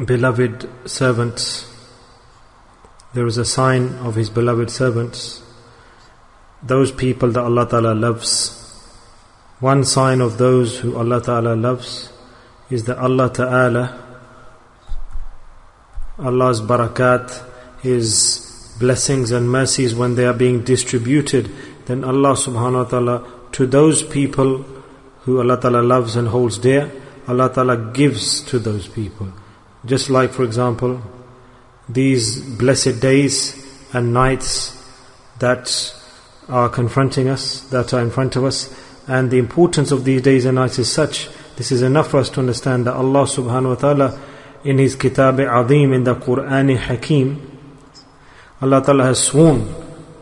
beloved servants. There is a sign of His beloved servants, those people that Allah Ta'ala loves. One sign of those who Allah Ta'ala loves is that Allah Ta'ala, Allah's barakat, His blessings and mercies, when they are being distributed, then Allah Subhanahu wa Ta'ala, to those people who Allah Ta'ala loves and holds dear, Allah Ta'ala gives to those people. Just like, for example, these blessed days and nights that are confronting us, that are in front of us, and the importance of these days and nights is such, this is enough for us to understand that Allah Subhanahu wa Ta'ala in His Kitab Azim, in the Quran Hakim, Allah Ta'ala has sworn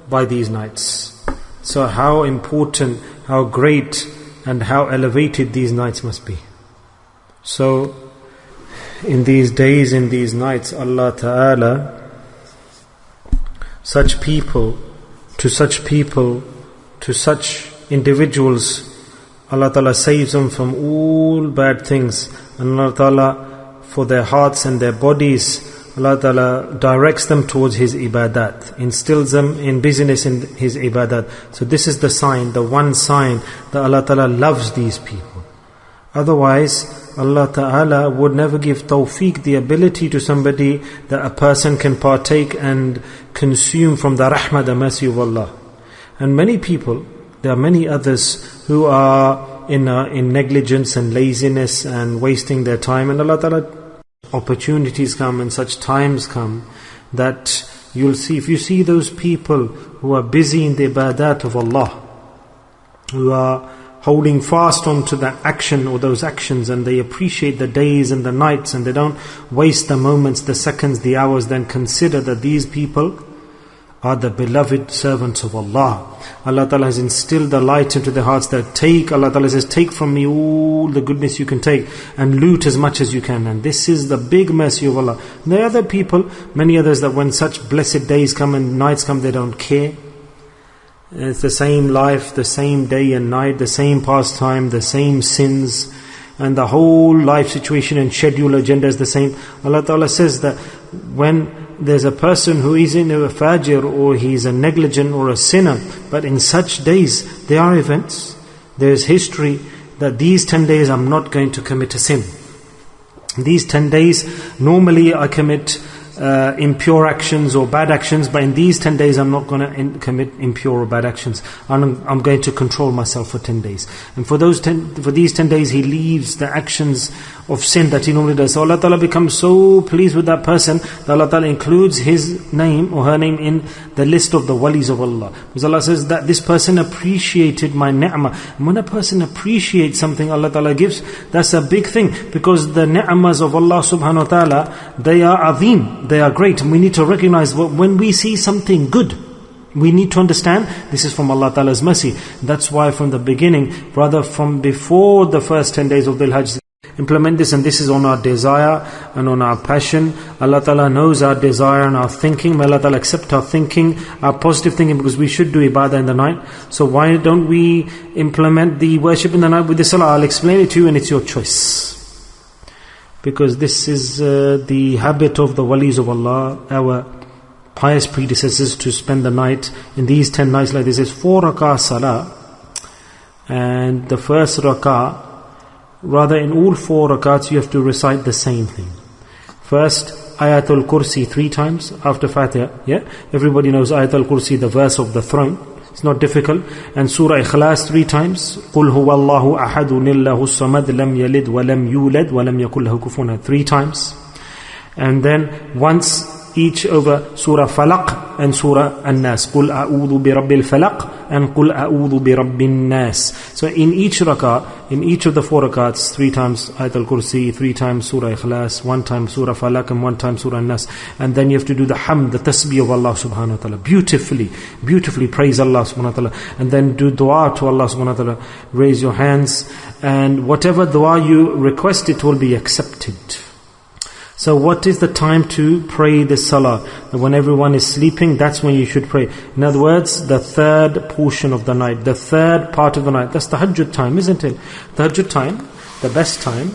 by these nights. So how important, how great and how elevated these nights must be. So in these days, in these nights, Allah Ta'ala, such people, to such individuals, Allah Ta'ala saves them from all bad things. And Allah Ta'ala, for their hearts and their bodies, Allah Ta'ala directs them towards His ibadat, instills them in busyness in His ibadat. So this is the sign, the one sign that Allah Ta'ala loves these people. Otherwise, Allah Ta'ala would never give tawfiq, the ability to somebody that a person can partake and consume from the rahmah, the mercy of Allah. And many people, there are many others who are in negligence and laziness and wasting their time, and Allah Ta'ala, opportunities come and such times come that you'll see, if you see those people who are busy in the ibadat of Allah, who are holding fast onto that action or those actions, and they appreciate the days and the nights, and they don't waste the moments, the seconds, the hours, then consider that these people are the beloved servants of Allah. Allah Ta'ala has instilled the light into their hearts that take, Allah Ta'ala says, take from me all the goodness you can take and loot as much as you can. And this is the big mercy of Allah. And there are other people, many others, that when such blessed days come and nights come, they don't care. It's the same life, the same day and night, the same pastime, the same sins, and the whole life situation and schedule agenda is the same. Allah Ta'ala says that when there's a person who is in a fajr, or he's a negligent or a sinner, but in such days there are events, there's history that these 10 days I'm not going to commit a sin. These 10 days normally I commit impure actions or bad actions, but in these 10 days I'm not going to commit impure or bad actions. I'm going to control myself for 10 days. And for these 10 days he leaves the actions of sin that he normally does. So Allah Ta'ala becomes so pleased with that person that Allah Ta'ala includes his name or her name in the list of the walis of Allah. Because Allah says that this person appreciated my ni'mah. And when a person appreciates something Allah Ta'ala gives, that's a big thing, because the ni'mas of Allah Subhanahu wa Ta'ala, they are azim, they are great, and we need to recognize when we see something good, we need to understand this is from Allah Ta'ala's mercy. That's why from the beginning, rather from before the first 10 days of Dhul Hijjah, implement this, and this is on our desire and on our passion. Allah Ta'ala knows our desire and our thinking. May Allah Ta'ala accept our thinking, our positive thinking, because we should do ibadah in the night. So why don't we implement the worship in the night with the salah? I'll explain it to you, and it's your choice. Because this is the habit of the walis of Allah, our pious predecessors, to spend the night in these 10 nights like this. Is 4 rak'ah salah, and the first rak'ah, rather in all 4 rak'ahs you have to recite the same thing. First, Ayatul Kursi 3 times after Fatiha. Yeah, everybody knows Ayatul Kursi, the verse of the throne. It's not difficult. And Surah Ikhlas 3 times. قُلْ هُوَ اللَّهُ أَحَدٌ لِلَّهُ الصَّمَدْ لَمْ يَلِدْ وَلَمْ يُولَدْ وَلَمْ يَكُنْ لَهُ كُفُوًا أَحَدٌ 3 times. And then once each over Surah Falaq and Surah An-Nas. قُلْ أَعُوذُ بِرَبِّ الْفَلَقِ and قُلْ أَعُوذُ بِرَبِّ النَّاسِ. So in each rak'ah, in each of the 4 rak'ahs, 3 times Ayatul Kursi, 3 times Surah Ikhlas, 1 time Surah Falaq, and 1 time Surah An-Nas. And then you have to do the hamd, the tasbih of Allah subhanahu wa ta'ala. Beautifully praise Allah subhanahu wa ta'ala. And then do dua to Allah subhanahu wa ta'ala. Raise your hands, and whatever dua you request, it will be accepted. So what is the time to pray the salah? When everyone is sleeping, that's when you should pray. In other words, the third portion of the night, the third part of the night. That's the tahajjud time, isn't it? Tahajjud time, the best time.